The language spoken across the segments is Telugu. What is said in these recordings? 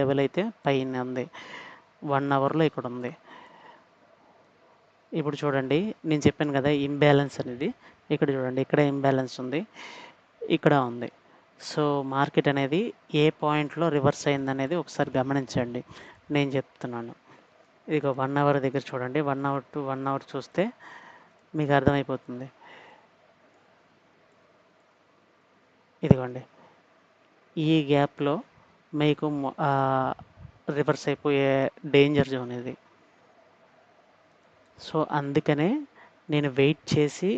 లెవెల్ అయితే పైన ఉంది. 1 అవర్‌లో ఇక్కడ ఉంది. ఇప్పుడు చూడండి, నేను చెప్పాను కదా ఇంబ్యాలెన్స్ అనేది. ఇక్కడ చూడండి, ఇక్కడ ఇంబ్యాలెన్స్ ఉంది, ఇక్కడ ఉంది. సో మార్కెట్ అనేది ఏ పాయింట్లో రివర్స్ అయిందనేది ఒకసారి గమనించండి, నేను చెప్తున్నాను. ఇదిగో 1 అవర్ దగ్గర చూడండి, 1 అవర్ టు 1 అవర్ చూస్తే మీకు అర్థమైపోతుంది. ఇదిగోండి, ఈ గ్యాప్లో మీకు రివర్స్ అయిపోయే డేంజర్ జోన్ ఇది. సో అందుకనే నేను వెయిట్ చేసి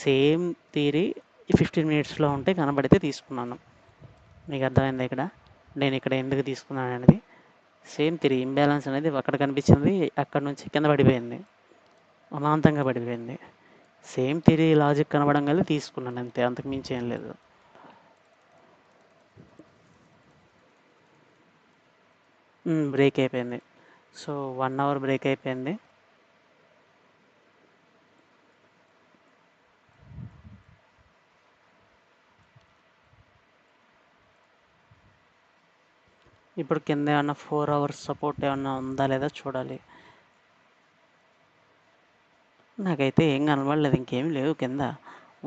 సేమ్ థియరీ 15 మినిట్స్లో ఉంటే కనబడితే తీసుకున్నాను. మీకు అర్థమైంది ఇక్కడ నేను ఇక్కడ ఎందుకు తీసుకున్నాను అనేది. సేమ్ థియరీ ఇంబ్యాలెన్స్ అనేది అక్కడ కనిపించింది, అక్కడ నుంచి కింద పడిపోయింది, అమాంతంగా పడిపోయింది. సేమ్ థియరీ లాజిక్ కనబడంగానే తీసుకున్నాను అంతే, అంతకు మించి ఏం లేదు. బ్రేక్ అయిపోయింది. సో 1 అవర్ బ్రేక్ అయిపోయింది. ఇప్పుడు కింద ఏమన్నా 4 అవర్స్ సపోర్ట్ ఏమన్నా ఉందా లేదా చూడాలి. నాకైతే ఏం కనబడలేదు, ఇంకేం లేవు కింద.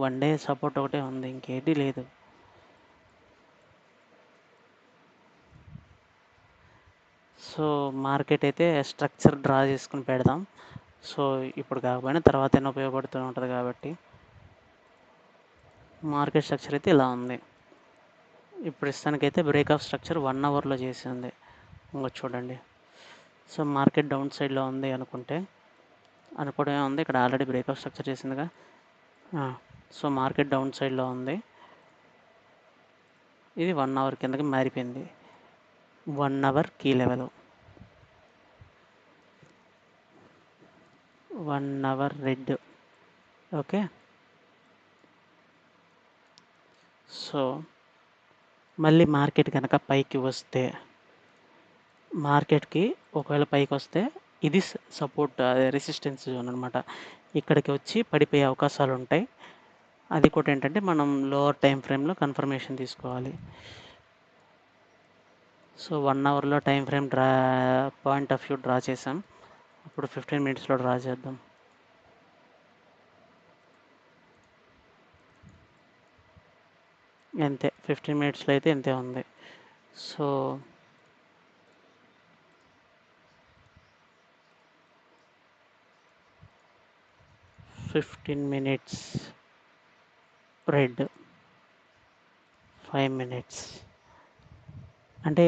1 డే సపోర్ట్ ఒకటే ఉంది, ఇంకేంటి లేదు. సో మార్కెట్ అయితే స్ట్రక్చర్ డ్రా చేసుకుని పెడదాం. సో ఇప్పుడు కాకపోయినా తర్వాత అయినా ఉపయోగపడుతూ ఉంటుంది కాబట్టి. మార్కెట్ స్ట్రక్చర్ అయితే ఇలా ఉంది. ఇప్పుడు ప్రస్తుతానికైతే బ్రేక్ ఆఫ్ స్ట్రక్చర్ 1 అవర్లో చేసింది. ఇంకా చూడండి, సో మార్కెట్ డౌన్ సైడ్లో ఉంది అనుకోవడం ఉంది. ఇక్కడ ఆల్రెడీ బ్రేక్ ఆఫ్ స్ట్రక్చర్ చేసిందిగా. సో మార్కెట్ డౌన్ సైడ్లో ఉంది. ఇది 1 అవర్ కిందకి మారిపోయింది. 1 hour key level, 1 hour red. Okay, so మళ్ళీ మార్కెట్ కనుక పైకి వస్తే, మార్కెట్కి ఒకవేళ పైకి వస్తే ఇది సపోర్ట్, అదే రెసిస్టెన్స్ జోన్ అనమాట. ఇక్కడికి వచ్చి పడిపోయే అవకాశాలు ఉంటాయి. అది కూడా ఏంటంటే మనం లోవర్ టైం ఫ్రేమ్లో కన్ఫర్మేషన్ తీసుకోవాలి. సో 1 అవర్లో time frame point of view draw చేసాం. ఇప్పుడు 15 మినిట్స్లో డ్రా చేద్దాం. అంతే, 15 మినిట్స్లో అయితే ఇంతే ఉంది. సో 15 మినిట్స్ రెడ్, 5 మినిట్స్ అంటే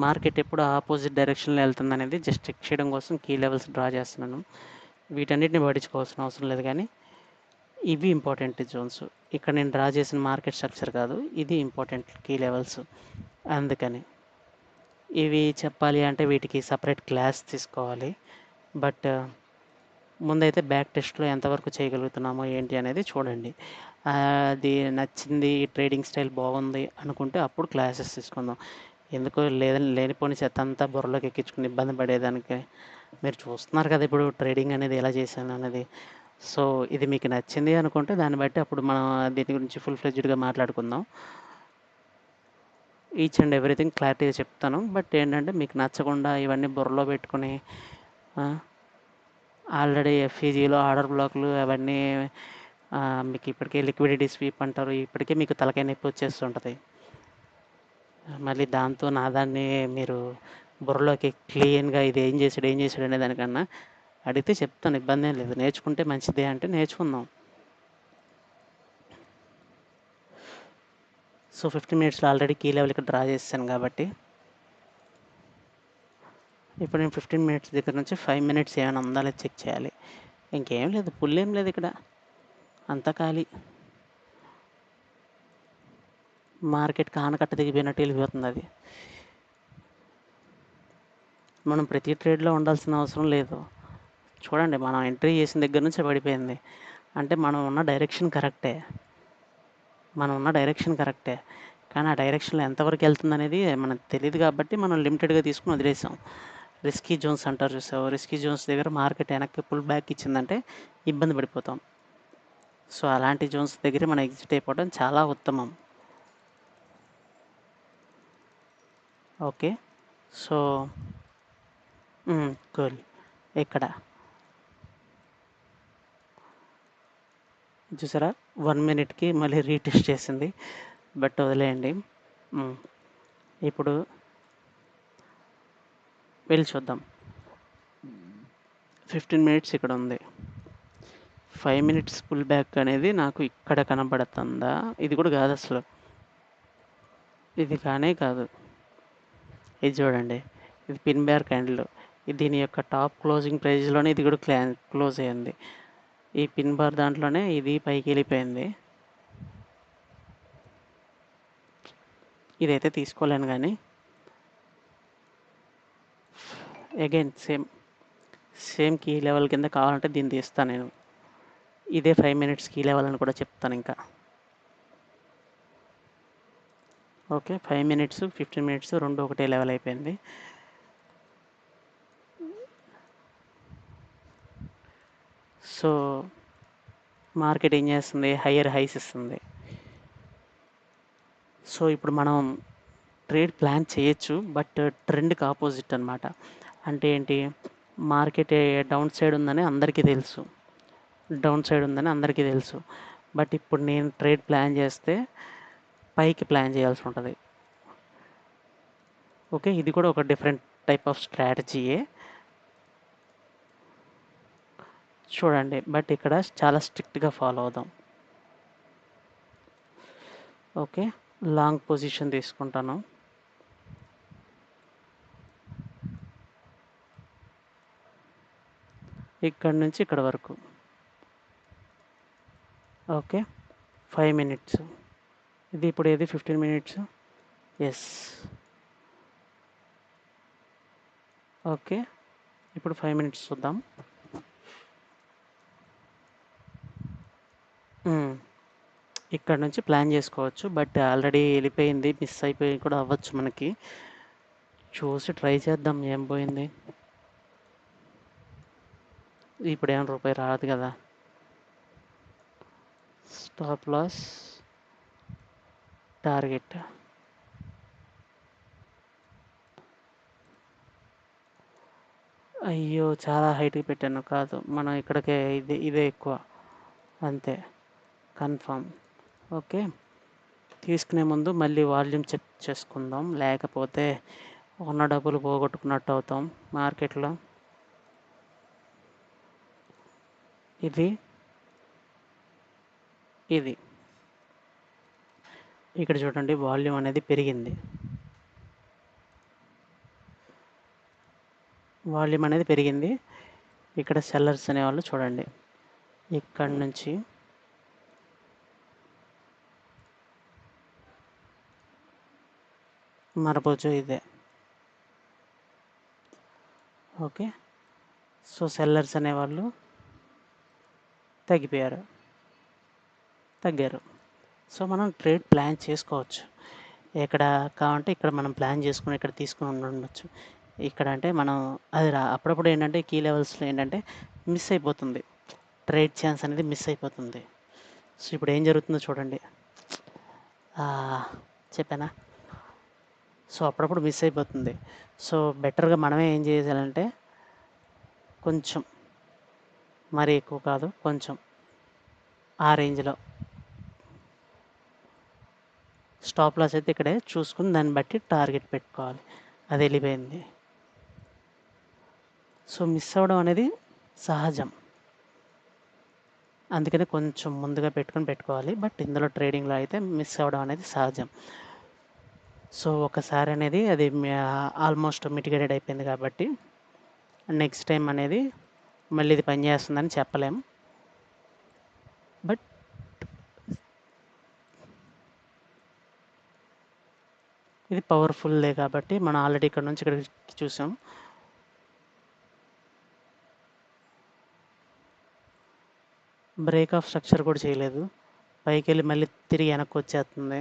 మార్కెట్ ఎప్పుడు ఆపోజిట్ డైరెక్షన్లో వెళ్తుంది అనేది జస్ట్ చెక్ చేయడం కోసం కీ లెవెల్స్ డ్రా చేస్తున్నాను. వీటన్నిటిని పట్టించుకోవాల్సిన అవసరం లేదు, కానీ ఇవి ఇంపార్టెంట్ జోన్స్. ఇక్కడ నేను డ్రా చేసిన మార్కెట్ స్ట్రక్చర్ కాదు, ఇది ఇంపార్టెంట్ కీ లెవెల్స్. అందుకని ఇవి చెప్పాలి అంటే వీటికి సపరేట్ క్లాస్ తీసుకోవాలి. బట్ ముందైతే బ్యాక్ టెస్ట్లో ఎంతవరకు చేయగలుగుతున్నామో ఏంటి అనేది చూడండి. అది నచ్చింది, ట్రేడింగ్ స్టైల్ బాగుంది అనుకుంటే అప్పుడు క్లాసెస్ తీసుకుందాం. ఎందుకో లేనిపోని చెత్త అంతా బుర్రలోకి ఎక్కించుకుని ఇబ్బంది పడేదానికి. మీరు చూస్తున్నారు కదా ఇప్పుడు ట్రేడింగ్ అనేది ఎలా చేశాను అనేది. సో ఇది మీకు నచ్చింది అనుకుంటే దాన్ని బట్టి అప్పుడు మనం దీని గురించి ఫుల్ ఫ్లెడ్జ్డ్గా మాట్లాడుకుందాం. ఈచ్ అండ్ ఎవ్రీథింగ్ క్లారిటీగా చెప్తాను. బట్ ఏంటంటే మీకు నచ్చకుండా ఇవన్నీ బుర్రలో పెట్టుకుని ఆల్రెడీ ఎఫ్ఈజీలో ఆర్డర్ బ్లాక్లు అవన్నీ మీకు ఇప్పటికే లిక్విడిటీ స్వీప్ అంటారు, ఇప్పటికే మీకు తలకాయ నొప్పి వచ్చేస్తుంటుంది. మళ్ళీ దాంతో దాన్ని మీరు బుర్రలోకి క్లీన్గా ఇది ఏం చేసాడు అనే దానికన్నా అడిగితే చెప్తాను, ఇబ్బంది ఏం లేదు. నేర్చుకుంటే మంచిదే అంటే నేర్చుకుందాం. సో 15 మినిట్స్లో ఆల్రెడీ కీ లెవెల్ ఇక్కడ డ్రా చేశాను కాబట్టి ఇప్పుడు నేను 15 మినిట్స్ దగ్గర నుంచి 5 మినిట్స్ ఏమైనా ఉందా లేదా చెక్ చేయాలి. ఇంకేం లేదు, పుల్ ఏం లేదు ఇక్కడ, అంతా ఖాళీ. మార్కెట్కి ఆనకట్ట దిగిపోయినట్టు వెళ్ళిపోతుంది అది. మనం ప్రతి ట్రేడ్లో ఉండాల్సిన అవసరం లేదు. చూడండి, మనం ఎంట్రీ చేసిన దగ్గర నుంచి పడిపోయింది అంటే మనం ఉన్న డైరెక్షన్ కరెక్టే, కానీ ఆ డైరెక్షన్లో ఎంతవరకు వెళ్తుంది అనేది మనకు తెలియదు కాబట్టి మనం లిమిటెడ్గా తీసుకుని వదిలేసాం. రిస్కీ జోన్స్ అంటారు చూసావు, రిస్కీ జోన్స్ దగ్గర మార్కెట్ వెనక్కి పుల్ బ్యాక్ ఇచ్చిందంటే ఇబ్బంది పడిపోతాం. సో అలాంటి జోన్స్ దగ్గర మనం ఎగ్జిట్ అయిపోవడం చాలా ఉత్తమం. ఓకే. So cool. ఇక్కడ చూసారా 1 మినిట్‌కి మళ్ళీ రీటెస్ట్ చేసింది. బట్ వదిలేయండి. హ్మ్. ఇప్పుడు వెళ్ళి చూద్దాం. 15 మినిట్స్ ఇక్కడ ఉంది. 5 మినిట్స్ పుల్ బ్యాక్ అనేది నాకు ఇక్కడ కనబడుతుందా? ఇది కూడా కాదు అసలు. ఇది కానే కాదు. ఇది చూడండి. ఇది పిన్ బ్యార్ క్యాండిల్. దీని యొక్క టాప్ క్లోజింగ్ ప్రైస్‌లోనే ఇది కూడా క్లోజ్ అయింది. ఈ పిన్ బార్ దాంట్లోనే ఇది పైకి వెళ్ళిపోయింది. ఇదైతే తీసుకోలేను కానీ అగైన్ సేమ్ కీ లెవెల్ కింద కావాలంటే దీన్ని తీస్తాను నేను. ఇదే 5 మినిట్స్ కీ లెవెల్ అని కూడా చెప్తాను ఇంకా. ఓకే. 5 మినిట్స్ 15 మినిట్స్ రెండు ఒకటే లెవెల్ అయిపోయింది. సో మార్కెట్ ఏం చేస్తుంది? హయ్యర్ హైస్ ఇస్తుంది. సో ఇప్పుడు మనం ట్రేడ్ ప్లాన్ చేయొచ్చు. బట్ ట్రెండ్‌కి ఆపోజిట్ అనమాట. అంటే ఏంటి? మార్కెట్ డౌన్ సైడ్ ఉందని అందరికీ తెలుసు. బట్ ఇప్పుడు నేను ట్రేడ్ ప్లాన్ చేస్తే పైకి ప్లాన్ చేయాల్సి ఉంటుంది. ఓకే. ఇది కూడా ఒక డిఫరెంట్ టైప్ ఆఫ్ స్ట్రాటజీయే. చూడండి. బట్ ఇక్కడ చాలా స్ట్రిక్ట్‌గా ఫాలో అవుదాం. ఓకే. లాంగ్ పొజిషన్ తీసుకుంటాను. ఇక్కడి నుంచి ఇక్కడ వరకు. ఓకే. 5 మినిట్స్. ఇది ఇప్పుడు ఏది 15 మినిట్స్. యెస్. ఓకే. ఇప్పుడు 5 మినిట్స్ చూద్దాం. ఇక్కడ నుంచి ప్లాన్ చేసుకోవచ్చు. బట్ ఆల్రెడీ వెళ్ళిపోయింది. మిస్ అయిపోయి కూడా అవ్వచ్చు మనకి. చూసి ట్రై చేద్దాం ఏం పోయింది. ఇప్పుడేం రూపాయి రాదు కదా. Stop loss target. అయ్యో! చాలా హైట్‌కి పెట్టాను. కాదు. మనం ఇక్కడికే ఇదే ఎక్కువ. అంతే. కన్ఫర్మ్. ఓకే. తీసుకునే ముందు మళ్ళీ వాల్యూమ్ చెక్ చేసుకుందాం. లేకపోతే ఉన్న డబ్బులు పోగొట్టుకున్నట్టు అవుతాం మార్కెట్‌లో. ఇది. ఇక్కడ చూడండి వాల్యూమ్ అనేది పెరిగింది. ఇక్కడ సెల్లర్స్ అనేవాళ్ళు చూడండి. ఇక్కడి నుంచి మరబోజు ఇదే. ఓకే. సో సెల్లర్స్ అనేవాళ్ళు తగ్గారు. సో మనం ట్రేడ్ ప్లాన్ చేసుకోవచ్చు. ఎక్కడ కావాలంటే ఇక్కడ మనం ప్లాన్ చేసుకొని ఇక్కడ తీసుకొని ఉండొచ్చు. ఇక్కడ అంటే మనం అది అప్పుడప్పుడు ఏంటంటే కీ లెవెల్స్లో ఏంటంటే మిస్ అయిపోతుంది. ట్రేడ్ ఛాన్స్ అనేది మిస్ అయిపోతుంది. సో ఇప్పుడు ఏం జరుగుతుందో చూడండి. చెప్పానా? సో అప్పుడప్పుడు మిస్ అయిపోతుంది. సో బెటర్గా మనమే ఏం చేయాలంటే కొంచెం మరీ ఎక్కువ కాదు, కొంచెం ఆ రేంజ్లో స్టాప్ లాస్ అయితే ఇక్కడే చూసుకుని దాన్ని బట్టి టార్గెట్ పెట్టుకోవాలి. అది వెళ్ళిపోయింది. సో మిస్ అవ్వడం అనేది సహజం. అందుకని కొంచెం ముందుగా పెట్టుకోవాలి. బట్ ఇందులో ట్రేడింగ్లో అయితే మిస్ అవ్వడం అనేది సహజం. సో ఒకసారి అనేది అది ఆల్మోస్ట్ మిటిగేటెడ్ అయిపోయింది కాబట్టి నెక్స్ట్ టైం అనేది మళ్ళీ ఇది పనిచేస్తుందని చెప్పలేం. బట్ ఇది పవర్ఫుల్లే కాబట్టి మనం ఆల్రెడీ ఇక్కడ నుంచి ఇక్కడికి చూసాం. బ్రేక్ ఆఫ్ స్ట్రక్చర్ కూడా చేయలేదు. పైకి వెళ్ళి మళ్ళీ తిరిగి వెనక్కి వచ్చేస్తుంది.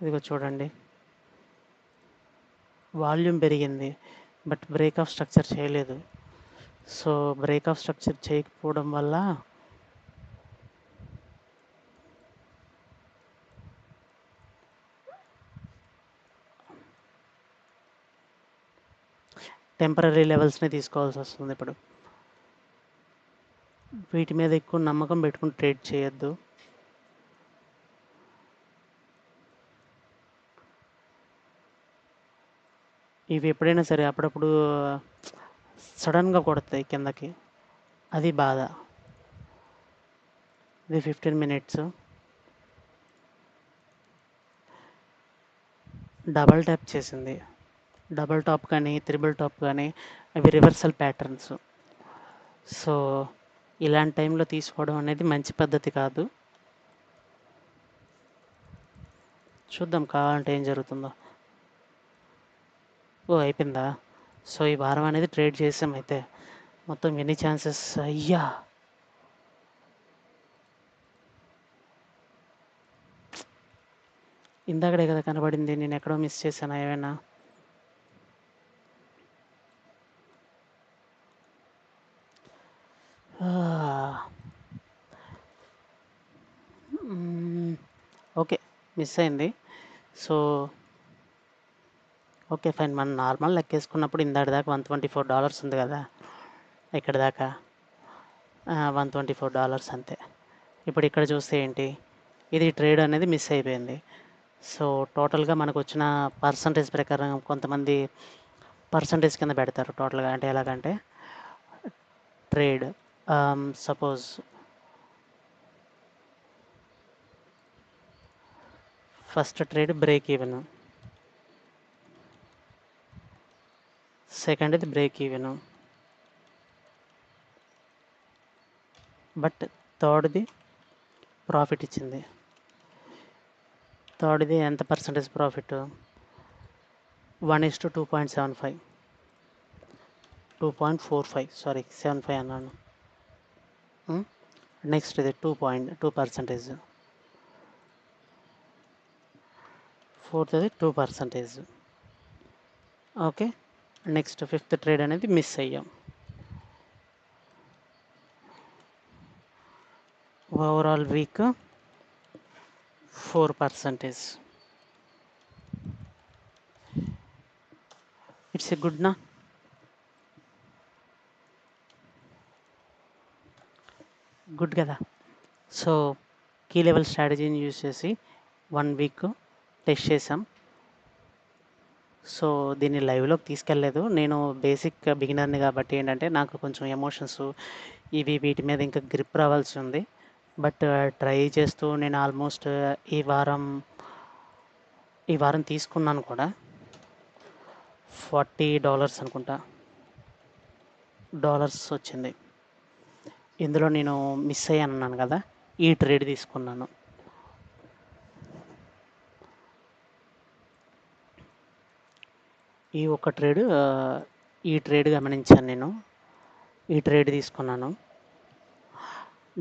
ఇదిగో చూడండి. వాల్యూమ్ పెరిగింది. బట్ బ్రేక్ ఆఫ్ స్ట్రక్చర్ చేయలేదు. సో బ్రేక్ ఆఫ్ స్ట్రక్చర్ చేయకపోవడం వల్ల టెంపరరీ లెవెల్స్ని తీసుకోవాల్సి వస్తుంది ఇప్పుడు. వీటి మీద ఎక్కువ నమ్మకం పెట్టుకుని ట్రేడ్ చేయొద్దు. ఇవి ఎప్పుడైనా సరే అప్పుడప్పుడు సడన్గా కొడతాయి కిందకి, అది బాధ. ఇది 15 మినిట్స్. డబల్ ట్యాప్ చేసింది. డబల్ టాప్ కానీ త్రిబుల్ టాప్ కానీ అవి రివర్సల్ ప్యాటర్న్స్. సో ఇలాంటి టైంలో తీసుకోవడం అనేది మంచి పద్ధతి కాదు. చూద్దాం కావాలంటే ఏం జరుగుతుందో. అయిపోయిందా? సో ఈ వారం అనేది ట్రేడ్ చేసాం. అయితే మొత్తం ఎన్ని ఛాన్సెస్? అయ్యా, ఇందాకడే కదా కనబడింది, నేను ఎక్కడో మిస్ చేశాను ఏమైనా? ఓకే, మిస్ అయింది. So okay fine. మనం నార్మల్ లెక్కేసుకున్నప్పుడు ఇందాటి దాకా $124 ఉంది కదా, ఇక్కడ దాకా $124 అంతే. ఇప్పుడు ఇక్కడ చూస్తే ఏంటి, ఇది ట్రేడ్ అనేది మిస్ అయిపోయింది. సో టోటల్గా మనకు వచ్చిన పర్సంటేజ్ ప్రకారం కొంతమంది పర్సంటేజ్ కింద పెడతారు టోటల్గా. అంటే ఎలాగంటే trade suppose first trade break even, సెకండ్ది బ్రేక్ ఈవెన్, బట్ థర్డ్ది ప్రాఫిట్ ఇచ్చింది. థర్డ్ది ఎంత పర్సంటేజ్ ప్రాఫిట్? 1:2.75, 2.45, సారీ 75 అన్నాను. నెక్స్ట్ ఇది 2.2%, ఫోర్త్ది 2%. ఓకే, నెక్స్ట్ ఫిఫ్త్ ట్రేడ్ అనేది మిస్ అయ్యాం. Overall week 4%. It's a good నా? గుడ్ కదా. సో కీ లెవెల్ స్ట్రాటజీని యూజ్ చేసి 1 వీక్ టెస్ట్ చేసాం. సో దీన్ని లైవ్లోకి తీసుకెళ్ళలేదు. నేను బేసిక్ బిగినర్ని కాబట్టి ఏంటంటే నాకు కొంచెం ఎమోషన్స్ ఇవి వీటి మీద ఇంకా గ్రిప్ రావాల్సి ఉంది. బట్ ట్రై చేస్తూ నేను ఆల్మోస్ట్ ఈ వారం తీసుకున్నాను కూడా. $40 అనుకుంటా డాలర్స్ వచ్చింది. ఇందులో నేను మిస్ అయ్యాను అన్నాను కదా, ఈ ట్రేడ్ తీసుకున్నాను. ఈ ఒక ట్రేడ్, ఈ ట్రేడ్ గమనించాను నేను, ఈ ట్రేడ్ తీసుకున్నాను.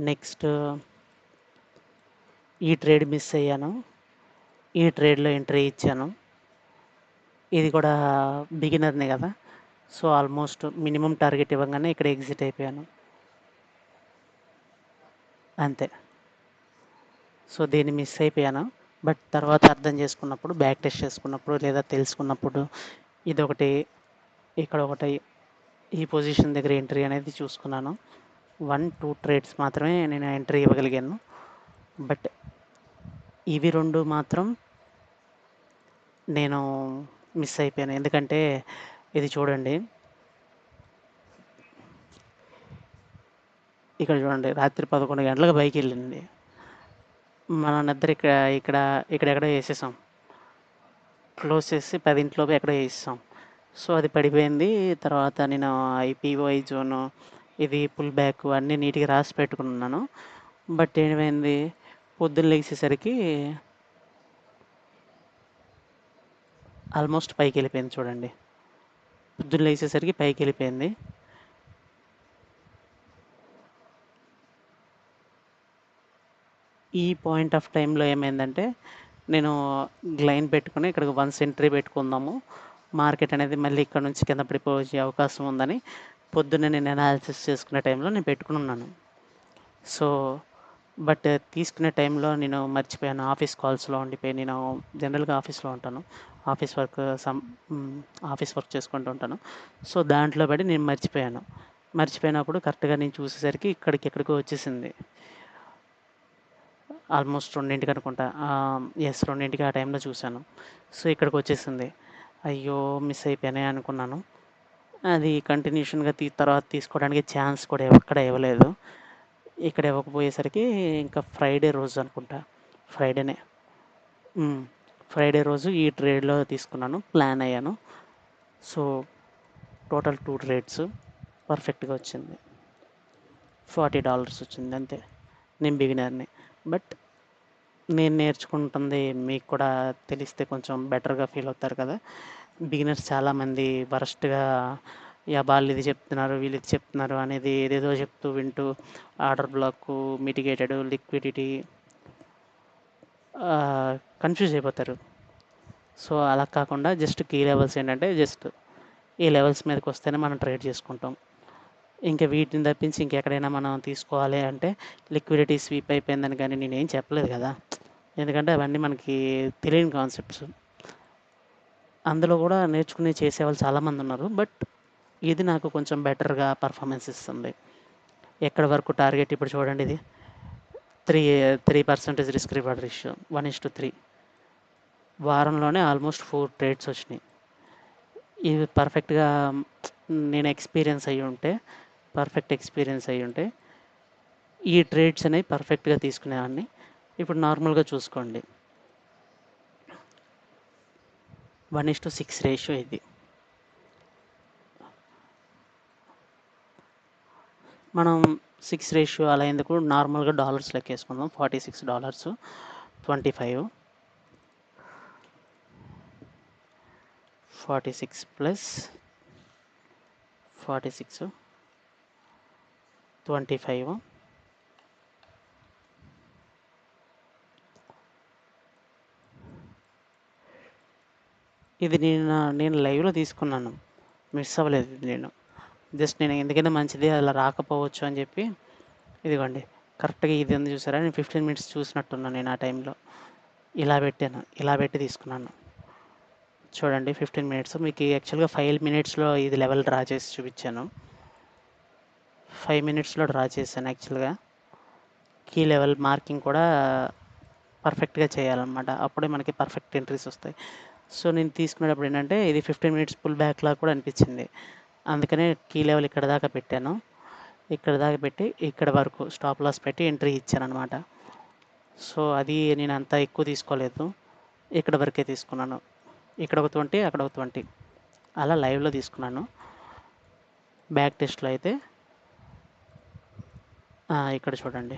నెక్స్ట్ ఈ ట్రేడ్ మిస్ అయ్యాను, ఈ ట్రేడ్లో ఎంట్రీ ఇచ్చాను. ఇది కూడా బిగినర్నే కదా, సో ఆల్మోస్ట్ మినిమం టార్గెట్ ఇవ్వగానే ఇక్కడ ఎగ్జిట్ అయిపోయాను అంతే. సో దీన్ని మిస్ అయిపోయాను. బట్ తర్వాత అర్థం చేసుకున్నప్పుడు, బ్యాక్ టెస్ట్ చేసుకున్నప్పుడు లేదా తెలుసుకున్నప్పుడు ఇదొకటి, ఇక్కడ ఒకటి, ఈ పొజిషన్ దగ్గర ఎంట్రీ అనేది చూసుకున్నాను. 1-2 ట్రేడ్స్ మాత్రమే నేను ఎంట్రీ ఇవ్వగలిగాను. బట్ ఇవి 2 మాత్రం నేను మిస్ అయిపోయాను. ఎందుకంటే ఇది చూడండి, ఇక్కడ చూడండి, రాత్రి 11 గంటలకు పైకి వెళ్ళింది. మన నిద్ర ఇక్కడెక్కడో వేసేసాం, క్లోజ్ చేసి 10 ఎక్కడో వేసేసాం. సో అది పడిపోయింది. తర్వాత నేను ఐపీఓఐ జోను, ఇది పుల్ బ్యాక్ అన్నీ నీట్గా రాసి పెట్టుకున్నాను. బట్ ఏమైంది, పొద్దున్న లేచేసరికి ఆల్మోస్ట్ పైకి వెళ్ళిపోయింది. చూడండి, పొద్దున్న లేచేసరికి పైకి వెళ్ళిపోయింది. ఈ పాయింట్ ఆఫ్ టైంలో ఏమైందంటే నేను లైన్ పెట్టుకుని ఇక్కడికి 1 ఎంట్రీ పెట్టుకుందాము, మార్కెట్ అనేది మళ్ళీ ఇక్కడ నుంచి కింద పడిపోయే అవకాశం ఉందని పొద్దున్నే నేను అనాలిసిస్ చేసుకునే టైంలో నేను పెట్టుకుని ఉన్నాను. సో బట్ తీసుకునే టైంలో నేను మర్చిపోయాను, ఆఫీస్ కాల్స్లో ఉండిపోయి, నేను జనరల్గా ఆఫీస్లో ఉంటాను, ఆఫీస్ వర్క్ ఆఫీస్ వర్క్ చేసుకుంటూ ఉంటాను. సో, దాంట్లో పడి నేను మర్చిపోయాను. మర్చిపోయినప్పుడు కరెక్ట్‌గా నేను చూసేసరికి ఎక్కడికో వచ్చేసింది. ఆల్మోస్ట్ 2కి అనుకుంటా. యెస్ 2కి ఆ టైంలో చూశాను. సో, ఇక్కడికొచ్చేసింది. అయ్యో! మిస్ అయిపోయానే అనుకున్నాను. అది కంటిన్యూషన్‌గా తర్వాత తీసుకోవడానికి ఛాన్స్ కూడా ఎక్కడ ఇవ్వలేదు. ఇక్కడ ఇవ్వకపోయేసరికి ఇంకా ఫ్రైడే రోజు అనుకుంటా. ఫ్రైడేనే. హ్మ్. ఫ్రైడే రోజు ఈ ట్రేడ్‌లో తీసుకున్నాను. ప్లాన్ అయ్యాను. సో, టోటల్ 2 ట్రేడ్స్ పర్ఫెక్ట్‌గా వచ్చింది. $40 వచ్చింది అంతే. నేను బిగినర్‌ని. బట్ నేను నేర్చుకుంటుంది మీకు కూడా తెలిస్తే కొంచెం బెటర్‌గా ఫీల్ అవుతారు కదా! బిగినర్స్ చాలామంది వరస్ట్‌గా వాళ్ళిది చెప్తున్నారు, వీళ్ళిది చెప్తున్నారు అనేది ఏదేదో చెప్తూ వింటూ order block, mitigated, liquidity confuse అయిపోతారు. సో, అలా కాకుండా జస్ట్ కీ లెవెల్స్ ఏంటంటే జస్ట్ ఈ లెవెల్స్ మీదకొస్తేనే మనం ట్రేడ్ చేసుకుంటాం. ఇంకా వీటిని తప్పించి ఇంకెక్కడైనా మనం తీసుకోవాలి అంటే లిక్విడిటీ స్వీప్ అయిపోయిందని కానీ నేనేం చెప్పలేదు కదా! ఎందుకంటే అవన్నీ మనకి తెలియని కాన్సెప్ట్స్. అందులో కూడా నేర్చుకుని చేసేవాళ్ళు చాలామందున్నారు. బట్ ఇది నాకు కొంచెం బెటర్‌గా పెర్ఫార్మన్స్ ఇస్తుంది. ఎక్కడి వరకు టార్గెట్ ఇప్పుడు చూడండి ఇది 3% రిస్క్ రివార్డ్ రేషియో 1:3 వారంలోనే ఆల్మోస్ట్ 4 ట్రేడ్స్ వచ్చినాయి. ఇవి పర్ఫెక్ట్‌గా నేను పర్ఫెక్ట్ ఎక్స్‌పీరియన్స్ అయ్యుంటే ఈ ట్రేడ్స్ అనేవి పర్ఫెక్ట్‌గా తీసుకునేవాడిని. ఇప్పుడు నార్మల్‌గా చూసుకోండి. 1:6 రేషియో ఇది. మనం 6 రేషియో అలా ఎందుకు నార్మల్‌గా డాలర్స్ లెక్కేసుకుందాం. $46 25 46 ప్లస్ 46 25 ఇది నేను లైవ్‌లో తీసుకున్నాను. మిస్ అవ్వలేదు ఇది నేను. జస్ట్ నేను ఎందుకైనా మంచిది అలా రాకపోవచ్చు అని చెప్పి ఇదిగోండి కరెక్ట్‌గా ఇది ఉంది చూసారా? నేను 15 మినిట్స్ చూసినట్టున్నాను నేను ఆ టైంలో. ఇలా పెట్టాను. ఇలా పెట్టి తీసుకున్నాను. చూడండి 15 మినిట్స్ మీకు యాక్చువల్‌గా 5 మినిట్స్‌లో ఇది లెవెల్ డ్రా చేసి చూపించాను. 5 మినిట్స్‌లో డ్రా చేశాను యాక్చువల్‌గా. కీ లెవెల్ మార్కింగ్ కూడా పర్ఫెక్ట్‌గా చేయాలన్నమాట. అప్పుడే మనకి పర్ఫెక్ట్ ఎంట్రీస్ వస్తాయి. సో, నేను తీసుకునేటప్పుడు ఏంటంటే ఇది 15 మినిట్స్ పుల్ బ్యాక్‌లాగా కూడా అనిపించింది. అందుకనే కీ లెవెల్ ఇక్కడ దాకా పెట్టాను. ఇక్కడ దాకా పెట్టి ఇక్కడ వరకు స్టాప్ లాస్ పెట్టి ఎంట్రీ ఇచ్చాననమాట. సో, అది నేను అంత ఎక్కువ తీసుకోలేదు. ఇక్కడ వరకే తీసుకున్నాను. ఇక్కడ ఒక 20 అక్కడ ఒక 20 అలా లైవ్‌లో తీసుకున్నాను. బ్యాక్ టెస్ట్‌లో అయితే ఇక్కడ చూడండి.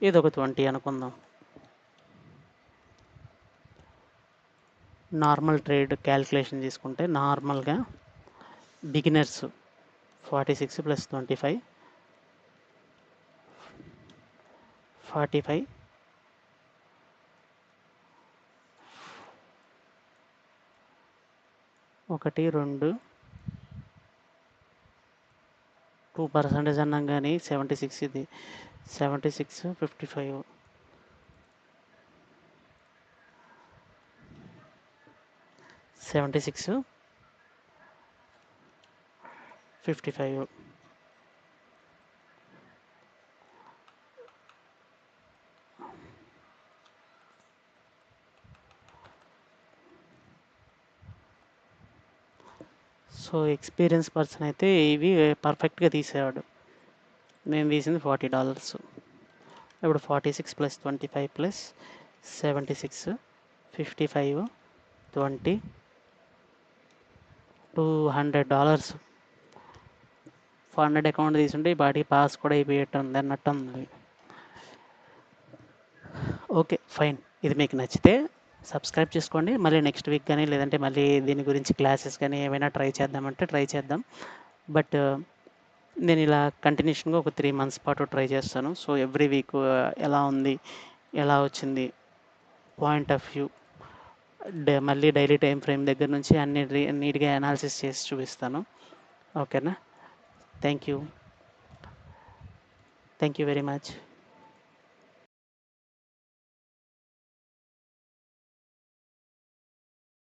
ఇదొక 20 అనుకుందాం. నార్మల్ ట్రేడ్ క్యాలిక్యులేషన్ తీసుకుంటే నార్మల్‌గా బిగినర్స్ 46 ప్లస్ 25 45 1 2 2% అన్నాం గానీ 76 ఇది 76 55 76 55 సో, ఎక్స్‌పీరియన్స్ పర్సన్ అయితే ఇవి పర్ఫెక్ట్‌గా తీసేవాడు. నేను తీసింది $40. ఇప్పుడు 46 ప్లస్ 25 ప్లస్ 76 55 20 $200 400 అకౌంట్ తీసుంటే ఈ పాటికి పాస్ కూడా అయిపోయేట్టుంది అన్నట్టుంది. ఓకే. ఫైన్. ఇది మీకు నచ్చితే సబ్స్క్రైబ్ చేసుకోండి. మళ్ళీ నెక్స్ట్ వీక్ గానీ, లేదంటే మళ్ళీ దీని గురించి క్లాసెస్ గానీ ఏమైనా ట్రై చేద్దామంటే ట్రై చేద్దాం. బట్ నేను ఇలా కంటిన్యూషన్‌గా ఒక 3 మంత్స్ పాటు ట్రై చేస్తాను. సో, ఎవ్రీ వీక్ ఎలా ఉంది? ఎలా వచ్చింది? పాయింట్ ఆఫ్ వ్యూ మళ్ళీ డైలీ టైమ్ ఫ్రేమ్ దగ్గర నుంచి అన్ని నీట్‌గా అనాలిసిస్ చేసి చూపిస్తాను. ఓకేనా? Thank you. Thank you very much.